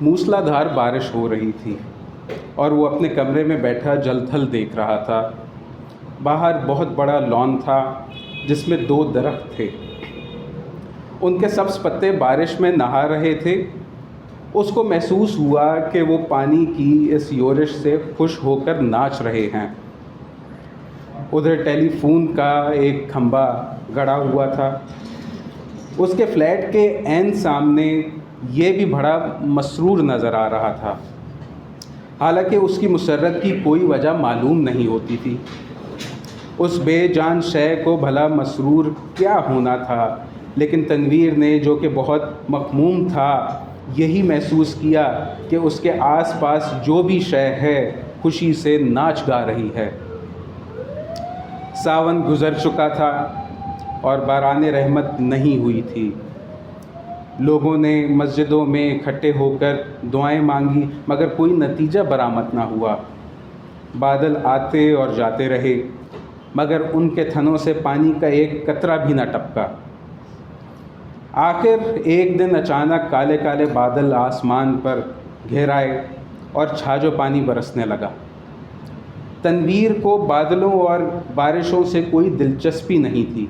موسلا دھار بارش ہو رہی تھی اور وہ اپنے کمرے میں بیٹھا جل تھل دیکھ رہا تھا۔ باہر بہت بڑا لان تھا جس میں 2 درخت تھے، ان کے سبز پتے بارش میں نہا رہے تھے۔ اس کو محسوس ہوا کہ وہ پانی کی اس یورش سے خوش ہو کر ناچ رہے ہیں۔ ادھر ٹیلی فون کا ایک کھمبا گڑا ہوا تھا، اس کے فلیٹ کے عین سامنے یہ بھی بڑا مسرور نظر آ رہا تھا، حالانکہ اس کی مسرت کی کوئی وجہ معلوم نہیں ہوتی تھی۔ اس بے جان شے کو بھلا مسرور کیا ہونا تھا، لیکن تنویر نے، جو کہ بہت مغموم تھا، یہی محسوس کیا کہ اس کے آس پاس جو بھی شے ہے خوشی سے ناچ گا رہی ہے۔ ساون گزر چکا تھا اور باران رحمت نہیں ہوئی تھی۔ لوگوں نے مسجدوں میں اکٹھے ہو کر دعائیں مانگی، مگر کوئی نتیجہ برآمد نہ ہوا۔ بادل آتے اور جاتے رہے، مگر ان کے تھنوں سے پانی کا ایک قطرہ بھی نہ ٹپکا۔ آخر ایک دن اچانک کالے کالے بادل آسمان پر گھیرائے اور چھاجو پانی برسنے لگا۔ تنویر کو بادلوں اور بارشوں سے کوئی دلچسپی نہیں تھی۔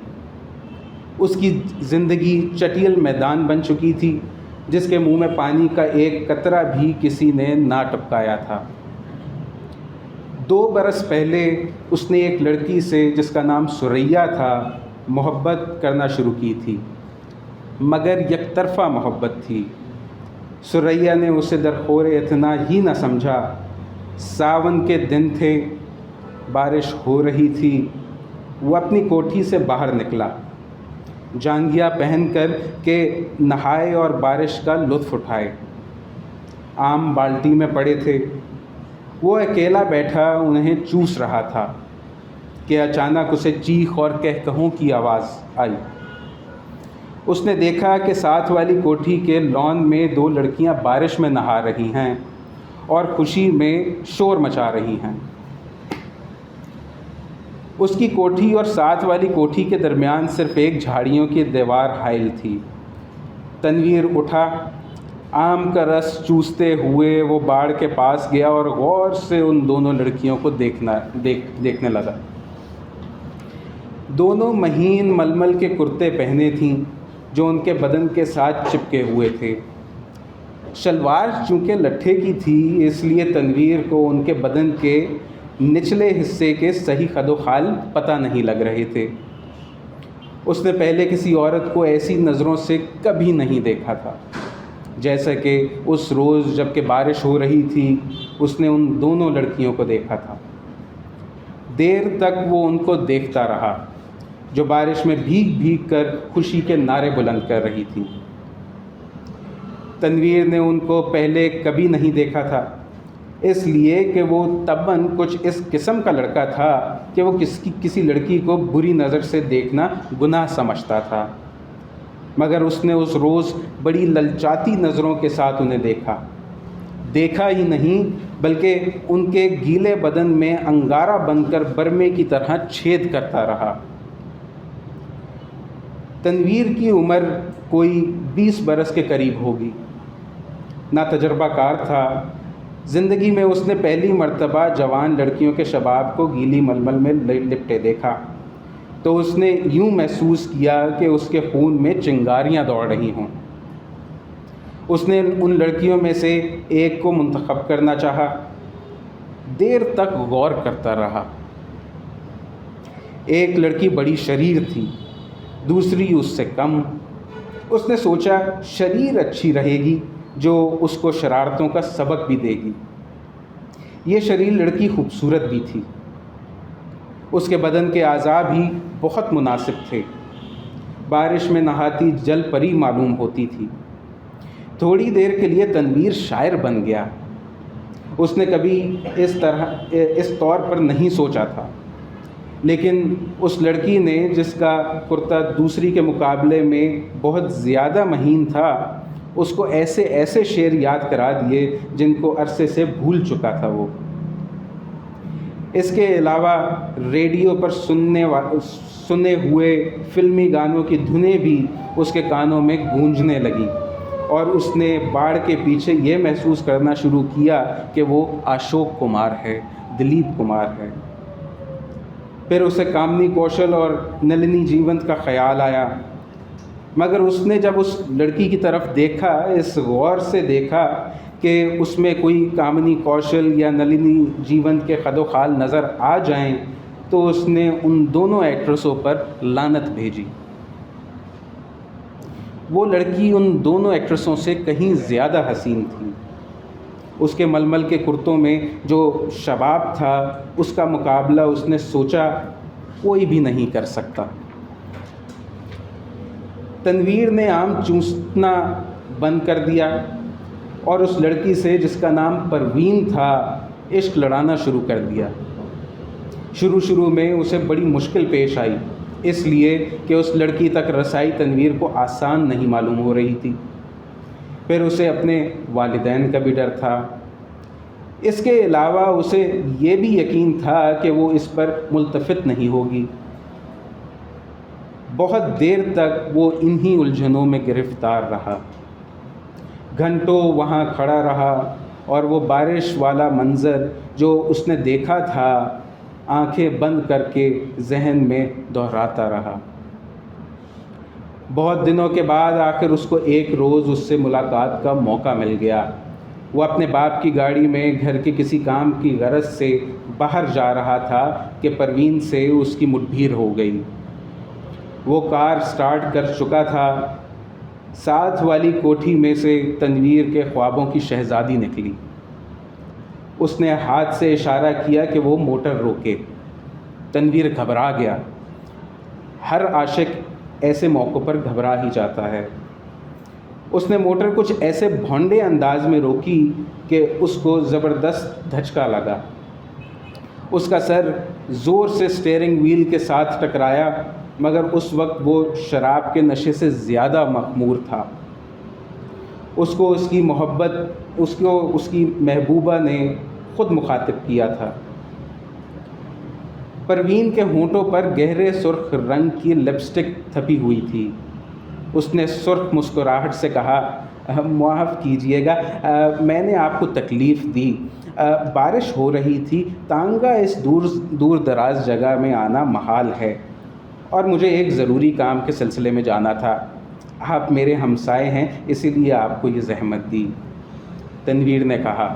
اس کی زندگی چٹیل میدان بن چکی تھی جس کے منہ میں پانی کا ایک قطرہ بھی کسی نے نہ ٹپکایا تھا۔ 2 برس پہلے اس نے ایک لڑکی سے جس کا نام سریا تھا محبت کرنا شروع کی تھی، مگر یک طرفہ محبت تھی۔ سریا نے اسے درخور اتنا ہی نہ سمجھا۔ ساون کے دن تھے، بارش ہو رہی تھی۔ وہ اپنی کوٹھی سے باہر نکلا، جانگیا پہن کر کہ نہائے اور بارش کا لطف اٹھائے۔ آم بالٹی میں پڑے تھے، وہ اکیلا بیٹھا انہیں چوس رہا تھا کہ اچانک اسے چیخ اور کہکہوں کی آواز آئی۔ اس نے دیکھا کہ ساتھ والی کوٹھی کے لان میں 2 لڑکیاں بارش میں نہا رہی ہیں اور خوشی میں شور مچا رہی ہیں۔ اس کی کوٹھی اور ساتھ والی کوٹھی کے درمیان صرف ایک جھاڑیوں کی دیوار حائل تھی۔ تنویر اٹھا، آم کا رس چوستے ہوئے وہ باڑ کے پاس گیا اور غور سے ان دونوں لڑکیوں کو دیکھنے لگا۔ دونوں مہین ململ کے کرتے پہنے تھیں جو ان کے بدن کے ساتھ چپکے ہوئے تھے۔ شلوار چونکہ لٹھے کی تھی، اس لیے تنویر کو ان کے بدن کے نچلے حصے کے صحیح خد و خال پتہ نہیں لگ رہے تھے۔ اس نے پہلے کسی عورت کو ایسی نظروں سے کبھی نہیں دیکھا تھا جیسا کہ اس روز جب کہ بارش ہو رہی تھی اس نے ان دونوں لڑکیوں کو دیکھا تھا۔ دیر تک وہ ان کو دیکھتا رہا جو بارش میں بھیگ بھیگ کر خوشی کے نعرے بلند کر رہی تھی۔ تنویر نے ان کو پہلے کبھی نہیں دیکھا تھا، اس لیے کہ وہ طبعاً کچھ اس قسم کا لڑکا تھا کہ وہ کسی لڑکی کو بری نظر سے دیکھنا گناہ سمجھتا تھا، مگر اس نے اس روز بڑی للچاتی نظروں کے ساتھ انہیں دیکھا ہی نہیں بلکہ ان کے گیلے بدن میں انگارہ بن کر برمے کی طرح چھید کرتا رہا۔ تنویر کی عمر کوئی 20 برس کے قریب ہوگی، نہ تجربہ کار تھا۔ زندگی میں اس نے پہلی مرتبہ جوان لڑکیوں کے شباب کو گیلی ململ میں لپٹے دیکھا تو اس نے یوں محسوس کیا کہ اس کے خون میں چنگاریاں دوڑ رہی ہوں۔ اس نے ان لڑکیوں میں سے ایک کو منتخب کرنا چاہا، دیر تک غور کرتا رہا۔ ایک لڑکی بڑی شریر تھی، دوسری اس سے کم۔ اس نے سوچا شریر اچھی رہے گی جو اس کو شرارتوں کا سبق بھی دے گی۔ یہ شریر لڑکی خوبصورت بھی تھی، اس کے بدن کے اعضاء بھی بہت مناسب تھے۔ بارش میں نہاتی جل پری معلوم ہوتی تھی۔ تھوڑی دیر کے لیے تنویر شاعر بن گیا۔ اس نے کبھی اس طور پر نہیں سوچا تھا، لیکن اس لڑکی نے جس کا کرتا دوسری کے مقابلے میں بہت زیادہ مہین تھا اس کو ایسے شعر یاد کرا دیے جن کو عرصے سے بھول چکا تھا وہ۔ اس کے علاوہ ریڈیو پر سنے ہوئے فلمی گانوں کی دھنیں بھی اس کے کانوں میں گونجنے لگی اور اس نے باڑ کے پیچھے یہ محسوس کرنا شروع کیا کہ وہ اشوک کمار ہے، دلیپ کمار ہے۔ پھر اسے کامنی کوشل اور نلنی جیونت کا خیال آیا، مگر اس نے جب اس لڑکی کی طرف دیکھا، اس غور سے دیکھا کہ اس میں کوئی کامنی کوشل یا نلنی جیونت کے خد و خال نظر آ جائیں، تو اس نے ان دونوں ایکٹریسوں پر لعنت بھیجی۔ وہ لڑکی ان دونوں ایکٹریسوں سے کہیں زیادہ حسین تھی۔ اس کے ململ کے کرتوں میں جو شباب تھا، اس کا مقابلہ اس نے سوچا کوئی بھی نہیں کر سکتا۔ تنویر نے آم چوسنا بند کر دیا اور اس لڑکی سے، جس کا نام پروین تھا، عشق لڑانا شروع کر دیا۔ شروع میں اسے بڑی مشکل پیش آئی، اس لیے کہ اس لڑکی تک رسائی تنویر کو آسان نہیں معلوم ہو رہی تھی۔ پھر اسے اپنے والدین کا بھی ڈر تھا۔ اس کے علاوہ اسے یہ بھی یقین تھا کہ وہ اس پر ملتفت نہیں ہوگی۔ بہت دیر تک وہ انہی الجھنوں میں گرفتار رہا، گھنٹوں وہاں کھڑا رہا اور وہ بارش والا منظر جو اس نے دیکھا تھا آنکھیں بند کر کے ذہن میں دہراتا رہا۔ بہت دنوں کے بعد آخر اس کو ایک روز اس سے ملاقات کا موقع مل گیا۔ وہ اپنے باپ کی گاڑی میں گھر کے کسی کام کی غرض سے باہر جا رہا تھا کہ پروین سے اس کی مٹبھیر ہو گئی۔ وہ کار سٹارٹ کر چکا تھا۔ ساتھ والی کوٹھی میں سے تنویر کے خوابوں کی شہزادی نکلی۔ اس نے ہاتھ سے اشارہ کیا کہ وہ موٹر روکے۔ تنویر گھبرا گیا۔ ہر عاشق ایسے موقع پر گھبرا ہی جاتا ہے۔ اس نے موٹر کچھ ایسے بھونڈے انداز میں روکی کہ اس کو زبردست دھچکا لگا۔ اس کا سر زور سے اسٹیئرنگ وہیل کے ساتھ ٹکرایا، مگر اس وقت وہ شراب کے نشے سے زیادہ مخمور تھا۔ اس کو اس کی محبت، اس کی محبوبہ نے خود مخاطب کیا تھا۔ پروین کے ہونٹوں پر گہرے سرخ رنگ کی لپسٹک تھپی ہوئی تھی۔ اس نے سرخ مسکراہٹ سے کہا، معاف کیجیے گا، میں نے آپ کو تکلیف دی۔ بارش ہو رہی تھی، تانگا اس دور دراز جگہ میں آنا محال ہے، اور مجھے ایک ضروری کام کے سلسلے میں جانا تھا۔ آپ میرے ہمسائے ہیں، اسی لیے آپ کو یہ زحمت دی۔ تنویر نے کہا،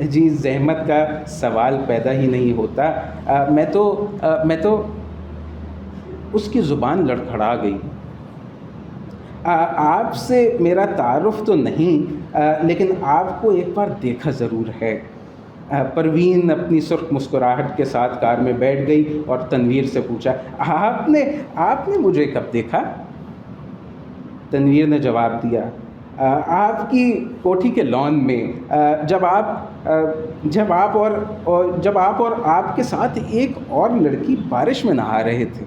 جی زحمت کا سوال پیدا ہی نہیں ہوتا، میں تو اس کی زبان لڑکھڑا گئی۔ آپ سے میرا تعارف تو نہیں، لیکن آپ کو ایک بار دیکھا ضرور ہے۔ پروین اپنی سرخ مسکراہٹ کے ساتھ کار میں بیٹھ گئی اور تنویر سے پوچھا، آپ نے مجھے کب دیکھا؟ تنویر نے جواب دیا، آپ کی کوٹھی کے لان میں، جب آپ اور آپ کے ساتھ ایک اور لڑکی بارش میں نہا رہے تھے۔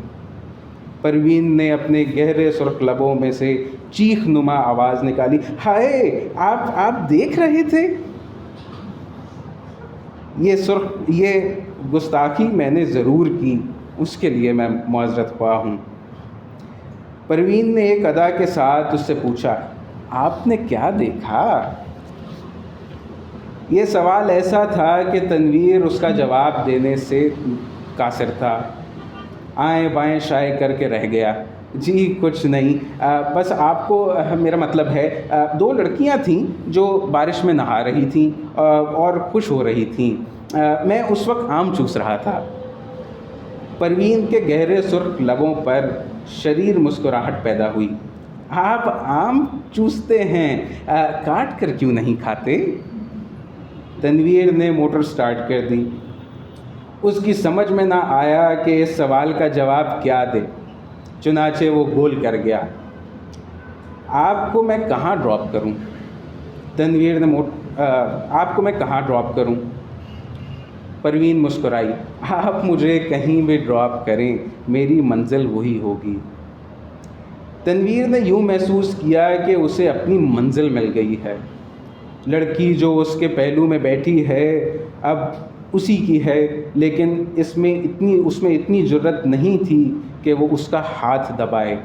پروین نے اپنے گہرے سرخ لبوں میں سے چیخ نما آواز نکالی، ہائے، آپ دیکھ رہے تھے؟ یہ گستاخی میں نے ضرور کی، اس کے لیے میں معذرت خواہ ہوں۔ پروین نے ایک ادا کے ساتھ اس سے پوچھا، آپ نے کیا دیکھا؟ یہ سوال ایسا تھا کہ تنویر اس کا جواب دینے سے قاصر تھا۔ آئیں بائیں شائع کر کے رہ گیا، جی کچھ نہیں، بس آپ کو، میرا مطلب ہے، دو لڑکیاں تھیں جو بارش میں نہا رہی تھیں اور خوش ہو رہی تھیں، میں اس وقت آم چوس رہا تھا۔ پروین کے گہرے سرخ لبوں پر شریر مسکراہٹ پیدا ہوئی۔ آپ آم چوستے ہیں، کاٹ کر کیوں نہیں کھاتے؟ تنویر نے موٹر سٹارٹ کر دی۔ اس کی سمجھ میں نہ آیا کہ اس سوال کا جواب کیا دے، چنانچہ وہ گول کر گیا، آپ کو میں کہاں ڈراپ کروں؟ تنویر نے آپ کو میں کہاں ڈراپ کروں؟ پروین مسکرائی، آپ مجھے کہیں بھی ڈراپ کریں، میری منزل وہی ہوگی۔ تنویر نے یوں محسوس کیا کہ اسے اپنی منزل مل گئی ہے۔ لڑکی جو اس کے پہلو میں بیٹھی ہے اب اسی کی ہے، لیکن اس میں اتنی جرت نہیں تھی کہ وہ اس کا ہاتھ دبائے۔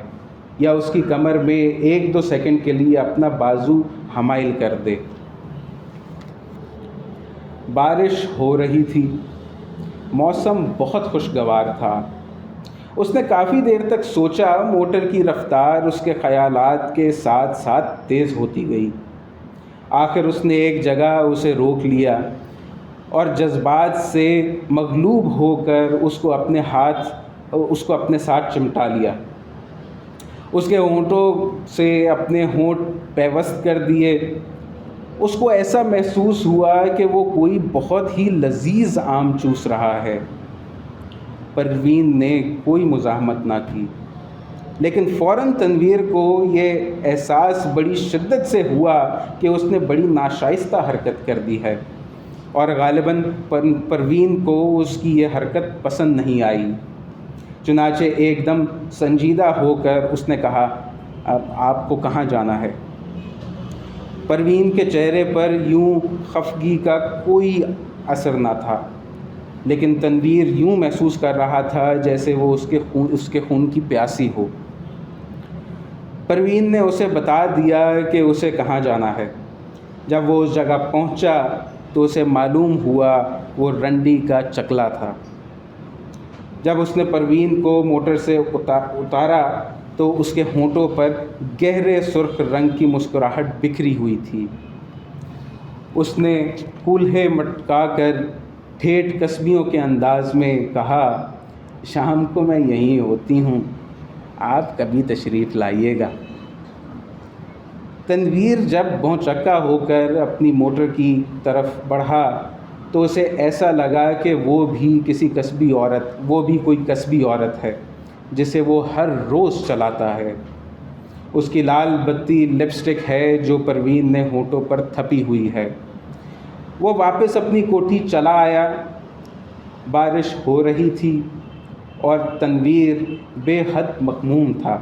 یا اس کی کمر میں 1-2 سیکنڈ کے لیے اپنا بازو حمائل کر دے۔ بارش ہو رہی تھی، موسم بہت خوشگوار تھا۔ اس نے کافی دیر تک سوچا، موٹر کی رفتار اس کے خیالات کے ساتھ ساتھ تیز ہوتی گئی۔ آخر اس نے ایک جگہ اسے روک لیا اور جذبات سے مغلوب ہو کر اس کو اپنے ساتھ چمٹا لیا۔ اس کے ہونٹوں سے اپنے ہونٹ پیوست کر دیے۔ اس کو ایسا محسوس ہوا کہ وہ کوئی بہت ہی لذیذ آم چوس رہا ہے۔ پروین نے کوئی مزاحمت نہ کی، لیکن فوراً تنویر کو یہ احساس بڑی شدت سے ہوا کہ اس نے بڑی ناشائستہ حرکت کر دی ہے، اور غالباً پروین کو اس کی یہ حرکت پسند نہیں آئی۔ چنانچہ ایک دم سنجیدہ ہو کر اس نے کہا، اب آپ کو کہاں جانا ہے؟ پروین کے چہرے پر یوں خفگی کا کوئی اثر نہ تھا، لیکن تنویر یوں محسوس کر رہا تھا جیسے وہ اس کے خون کی پیاسی ہو۔ پروین نے اسے بتا دیا کہ اسے کہاں جانا ہے۔ جب وہ اس جگہ پہنچا تو اسے معلوم ہوا وہ رنڈی کا چکلا تھا۔ جب اس نے پروین کو موٹر سے اتارا تو اس کے ہونٹوں پر گہرے سرخ رنگ کی مسکراہٹ بکھری ہوئی تھی۔ اس نے کولہے مٹکا کر ٹھیٹھ قصبیوں کے انداز میں کہا، شام کو میں یہیں ہوتی ہوں، آپ کبھی تشریف لائیے گا۔ تنویر جب بھونچکا ہو کر اپنی موٹر کی طرف بڑھا تو اسے ایسا لگا کہ وہ بھی کوئی قصبی عورت ہے جسے وہ ہر روز چلاتا ہے۔ اس کی لال بتی لپسٹک ہے جو پروین نے ہونٹوں پر تھپی ہوئی ہے۔ وہ واپس اپنی کوٹھی چلا آیا۔ بارش ہو رہی تھی اور تنویر بے حد مغموم تھا۔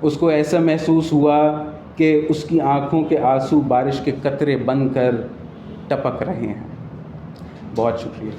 اس کو ایسا محسوس ہوا کہ اس کی آنکھوں کے آنسو بارش کے قطرے بن کر ٹپک رہے ہیں۔ بہت شکریہ۔